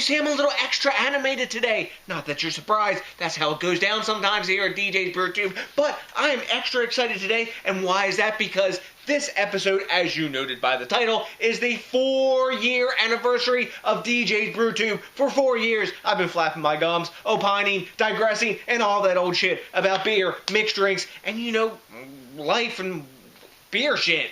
see I'm a little extra animated today. Not that you're surprised. That's how it goes down sometimes here at DJs BrewTube. But I am extra excited today. And why is that? Because this episode, as you noted by the title, is the 4-year anniversary of DJs BrewTube. For 4 years, I've been flapping my gums, opining, digressing, and all that old shit about beer, mixed drinks, and life and beer shit.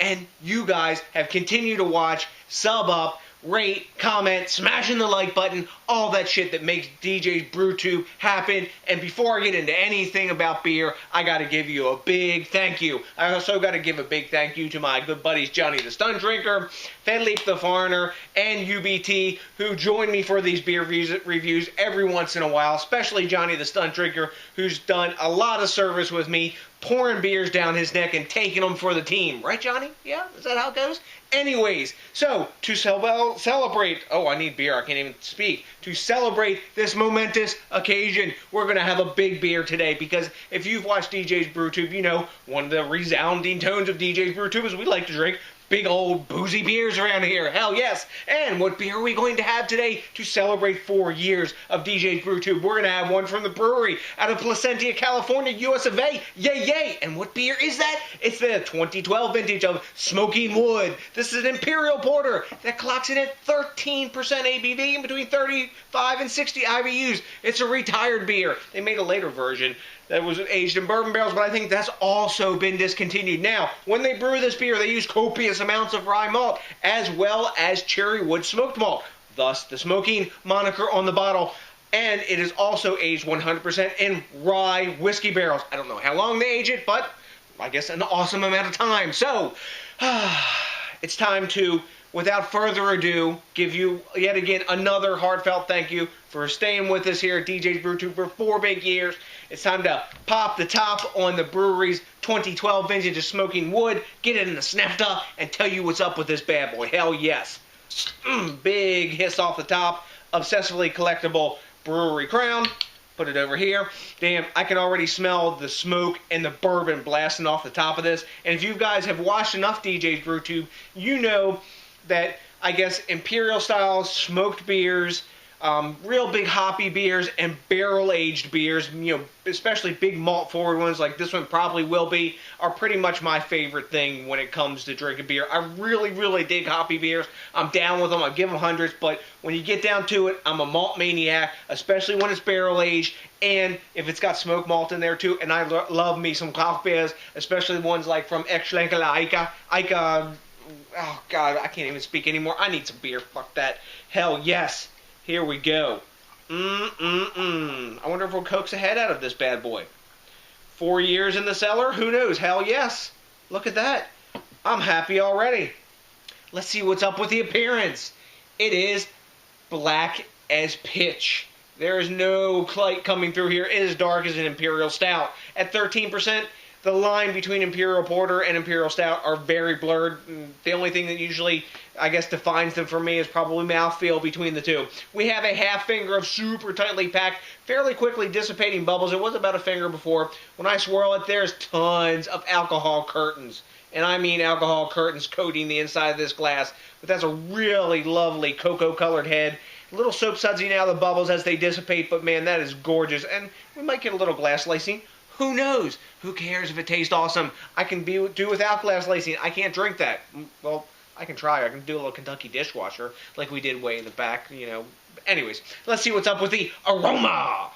And you guys have continued to watch, sub up, rate, comment, smashing the like button, all that shit that makes DJs BrewTube happen. And before I get into anything about beer, I gotta give you a big thank you. I also gotta give a big thank you to my good buddies Johnny The Stunt Drinker, Fedleap the Foreigner, and UBT, who join me for these beer reviews every once in a while, especially Johnny The Stunt Drinker, who's done a lot of service with me, pouring beers down his neck and taking them for the team. Right, Johnny? Yeah? Is that how it goes? Anyways, so to celebrate, I need beer, I can't even speak. To celebrate this momentous occasion, we're going to have a big beer today, because if you've watched DJs BrewTube, you know one of the resounding tones of DJs BrewTube is we like to drink big old boozy beers around here. Hell yes. And what beer are we going to have today to celebrate 4 years of DJs BrewTube? We're going to have one from the brewery out of Placentia, California, US of A. Yay, yay. And what beer is that? It's the 2012 vintage of Smoking Wood. This is an Imperial Porter that clocks in at 13% ABV and between 35 and 60 IBUs. It's a retired beer. They made a later version that was aged in bourbon barrels, but I think that's also been discontinued. Now, when they brew this beer, they use copious amounts of rye malt, as well as cherry wood smoked malt, thus the smoking moniker on the bottle. And it is also aged 100% in rye whiskey barrels. I don't know how long they age it, but I guess an awesome amount of time. So, it's time to, without further ado, give you yet again another heartfelt thank you for staying with us here at DJs BrewTube for 4 big years. It's time to pop the top on the brewery's 2012 vintage of Smoking Wood, get it in the snapper, and tell you what's up with this bad boy. Hell yes. Big hiss off the top, obsessively collectible brewery crown. Put it over here. Damn, I can already smell the smoke and the bourbon blasting off the top of this. And if you guys have watched enough DJs BrewTube, you know that, I guess, imperial style smoked beers, real big hoppy beers, and barrel-aged beers, especially big malt-forward ones like this one probably will be, are pretty much my favorite thing when it comes to drinking beer. I really, really dig hoppy beers. I'm down with them. I give them hundreds, but when you get down to it, I'm a malt maniac, especially when it's barrel-aged, and if it's got smoked malt in there too, and I love me some craft beers, especially ones like from Ica, oh, God, I can't even speak anymore. I need some beer. Fuck that. Hell yes. Here we go. I wonder if we'll coax a head out of this bad boy. 4 years in the cellar? Who knows? Hell yes. Look at that. I'm happy already. Let's see what's up with the appearance. It is black as pitch. There is no light coming through here. It is dark as an Imperial Stout. At 13%, the line between Imperial Porter and Imperial Stout are very blurred. The only thing that usually, I guess, defines them for me is probably mouthfeel between the two. We have a half finger of super tightly packed, fairly quickly dissipating bubbles. It was about a finger before. When I swirl it, there's tons of alcohol curtains. And I mean alcohol curtains coating the inside of this glass. But that's a really lovely cocoa-colored head. A little soap sudsy now, the bubbles as they dissipate, but man, that is gorgeous. And we might get a little glass lacing. Who knows? Who cares if it tastes awesome? I can do without glass lacing. I can't drink that. Well, I can try. I can do a little Kentucky dishwasher like we did way in the back, Anyways, let's see what's up with the aroma.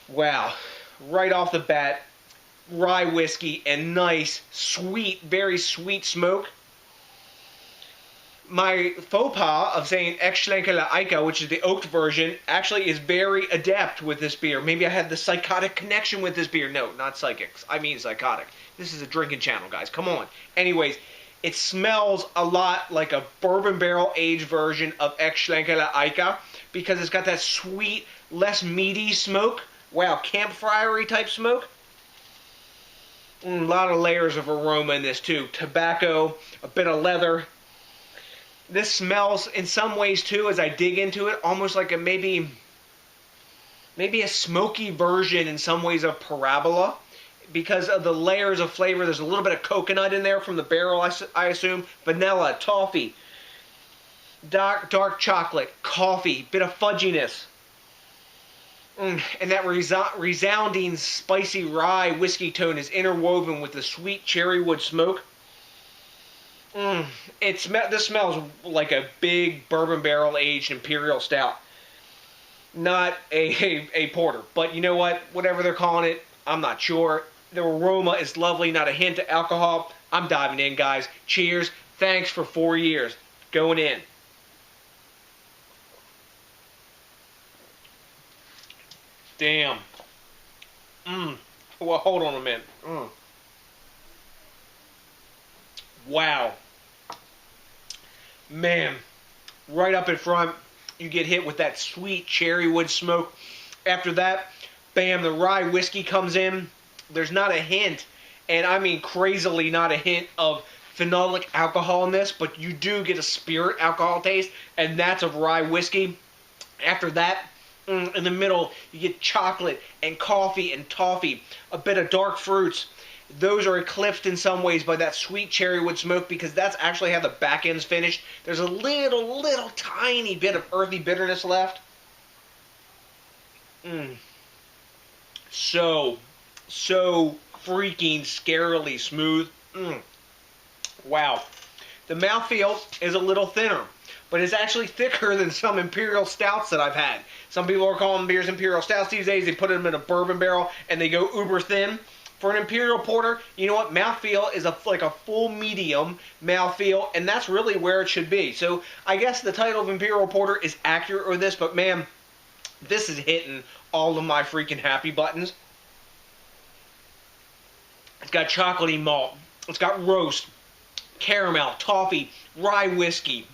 Wow. Right off the bat, rye whiskey and nice, sweet, very sweet smoke. My faux pas of saying Exschlenke Ica, which is the oaked version, actually is very adept with this beer. Maybe I had the psychotic connection with this beer. No, not psychics. I mean psychotic. This is a drinking channel, guys. Come on. Anyways, it smells a lot like a bourbon barrel aged version of Exschlenke Ica because it's got that sweet, less meaty smoke. Wow, campfire-y type smoke. A lot of layers of aroma in this too. Tobacco, a bit of leather. This smells, in some ways, too, as I dig into it, almost like a maybe a smoky version, in some ways, of Parabola. Because of the layers of flavor, there's a little bit of coconut in there from the barrel, I assume. Vanilla, toffee. dark chocolate, coffee, bit of fudginess. And that resounding spicy rye whiskey tone is interwoven with the sweet cherry wood smoke. This smells like a big bourbon barrel aged imperial stout. Not a porter. But you know what? Whatever they're calling it, I'm not sure. The aroma is lovely, not a hint of alcohol. I'm diving in, guys. Cheers. Thanks for 4 years. Going in. Damn. Well, hold on a minute. Wow. Man. Right up in front, you get hit with that sweet cherry wood smoke. After that, bam, the rye whiskey comes in. There's not a hint, and I mean crazily not a hint of phenolic alcohol in this, but you do get a spirit alcohol taste, and that's of rye whiskey. After that, in the middle, you get chocolate and coffee and toffee, a bit of dark fruits. Those are eclipsed in some ways by that sweet cherry wood smoke because that's actually how the back end's finished. There's a little tiny bit of earthy bitterness left. So freaking scarily smooth. Wow. The mouthfeel is a little thinner, but it's actually thicker than some imperial stouts that I've had. Some people are calling beers imperial stouts these days. They put them in a bourbon barrel and they go uber thin. For an imperial porter, you know what? Mouthfeel is like a full medium mouthfeel, and that's really where it should be. So I guess the title of imperial porter is accurate with this, but man, this is hitting all of my freaking happy buttons. It's got chocolatey malt. It's got roast, caramel, toffee, rye whiskey.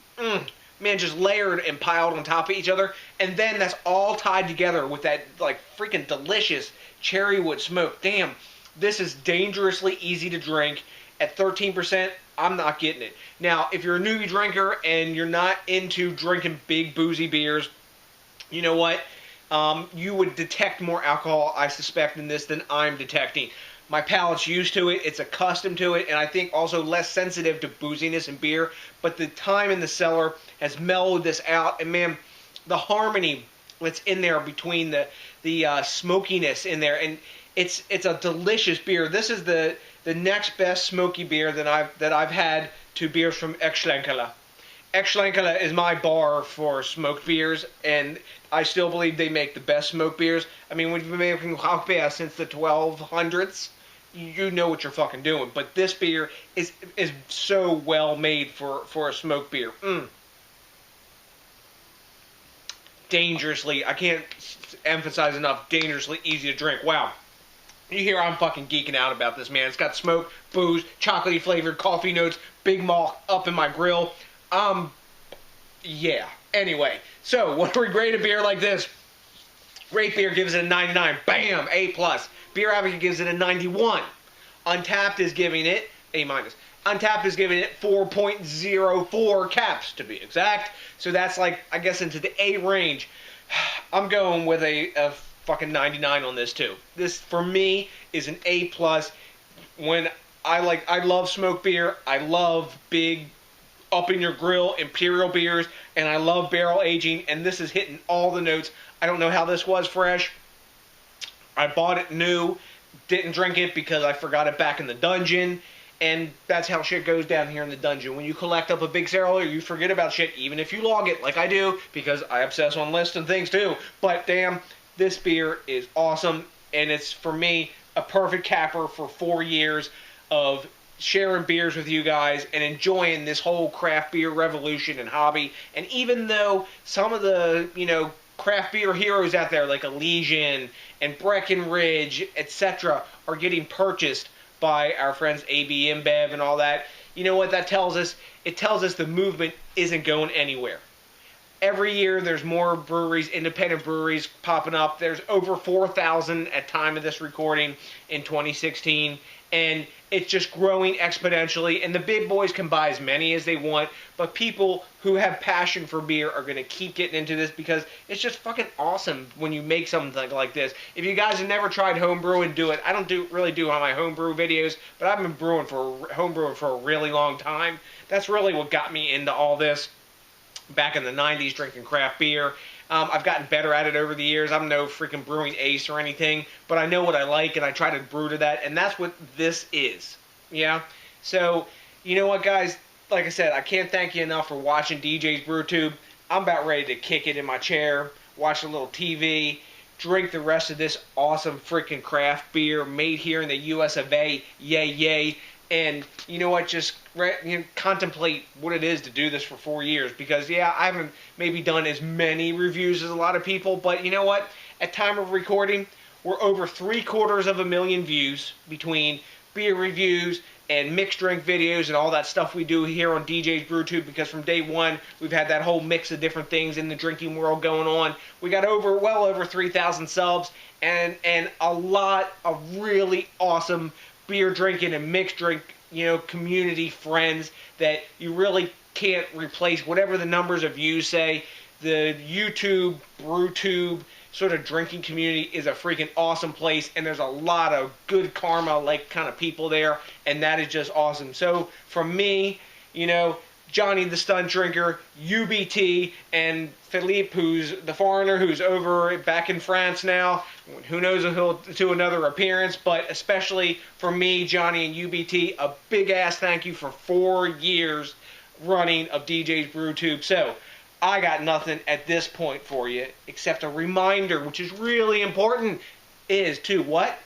Man, just layered and piled on top of each other. And then that's all tied together with that like freaking delicious cherry wood smoke. Damn, this is dangerously easy to drink. At 13%, I'm not getting it. Now, if you're a newbie drinker and you're not into drinking big boozy beers, you know what? You would detect more alcohol, I suspect, in this than I'm detecting. My palate's used to it, it's accustomed to it, and I think also less sensitive to booziness in beer. But the time in the cellar has mellowed this out, and man, the harmony that's in there between the smokiness in there, and it's a delicious beer. This is the next best smoky beer that I've had to beers from Exlenkele. Exlenkele is my bar for smoked beers, and I still believe they make the best smoked beers. I mean, we've been making Hockbeer since the 1200s. You know what you're fucking doing. But this beer is so well made for a smoked beer. Dangerously, I can't emphasize enough, dangerously easy to drink. Wow. You hear I'm fucking geeking out about this, man. It's got smoke, booze, chocolatey flavored coffee notes, big malt up in my grill. Yeah. Anyway, so what do we grade a beer like this? Great Beer gives it a 99. Bam! A+. Beer Advocate gives it a 91. Untapped is giving it A-. Untapped is giving it 4.04 caps, to be exact. So that's like, I guess, into the A range. I'm going with a fucking 99 on this, too. This, for me, is an A+. When I love smoked beer. I love big, up in your grill imperial beers, and I love barrel aging, and this is hitting all the notes. I don't know how this was fresh. I bought it new, didn't drink it because I forgot it back in the dungeon, and that's how shit goes down here in the dungeon. When you collect up a big cellar, you forget about shit, even if you log it, like I do, because I obsess on lists and things too. But damn, this beer is awesome, and it's, for me, a perfect capper for 4 years of sharing beers with you guys and enjoying this whole craft beer revolution and hobby. And even though some of the, craft beer heroes out there like Elysian and Breckenridge, etc., are getting purchased by our friends AB InBev and all that, you know what that tells us? It tells us the movement isn't going anywhere. Every year there's more breweries, independent breweries popping up. There's over 4,000 at time of this recording in 2016, and it's just growing exponentially, and the big boys can buy as many as they want, but people who have passion for beer are going to keep getting into this because it's just fucking awesome when you make something like this. If you guys have never tried homebrewing, do it. I don't really do on my homebrew videos, but I've been homebrewing for a really long time. That's really what got me into all this. back in the 90s drinking craft beer. I've gotten better at it over the years. I'm no freaking brewing ace or anything, but I know what I like, and I try to brew to that, and that's what this is. Yeah? So, you know what, guys? Like I said, I can't thank you enough for watching DJs BrewTube. I'm about ready to kick it in my chair, watch a little TV, drink the rest of this awesome freaking craft beer made here in the US of A. Yay, yay. And you know what, just contemplate what it is to do this for 4 years. Because, yeah, I haven't maybe done as many reviews as a lot of people. But you know what, at time of recording, we're over 750,000 views between beer reviews and mixed drink videos and all that stuff we do here on DJs BrewTube, because from day one we've had that whole mix of different things in the drinking world going on. We got well over 3,000 subs and a lot of really awesome beer drinking and mixed drink, community friends that you really can't replace. Whatever the numbers of views say, the YouTube, BrewTube sort of drinking community is a freaking awesome place, and there's a lot of good karma like kind of people there, and that is just awesome. So from me, Johnny The Stunt Drinker, UBT, and Philippe, who's the foreigner who's over back in France now. Who knows if he'll do another appearance, but especially for me, Johnny, and UBT, a big-ass thank you for 4 years running of DJs BrewTube. So, I got nothing at this point for you except a reminder, which is really important, is to what?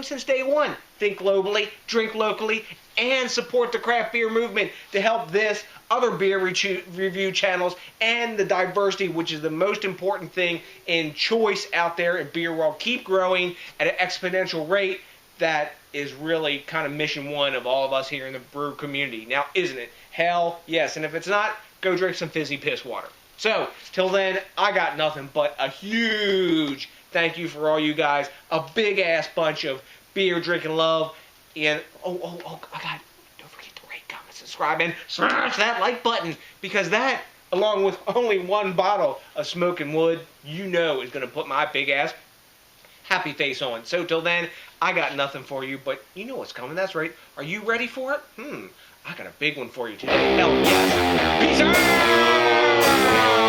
Since day one, think globally, drink locally, and support the craft beer movement to help this, other beer review channels, and the diversity, which is the most important thing in choice out there in beer world, keep growing at an exponential rate. That is really kind of mission one of all of us here in the brew community. Now, isn't it? Hell yes. And if it's not, go drink some fizzy piss water. So, till then, I got nothing but a huge thank you for all you guys. A big-ass bunch of beer drinking love. And, I got, don't forget to rate, comment, subscribe, and smash that like button. Because that, along with only one bottle of Smoking Wood, is going to put my big-ass happy face on. So, till then, I got nothing for you. But you know what's coming. That's right. Are you ready for it? I got a big one for you today. Hell yes. Peace out!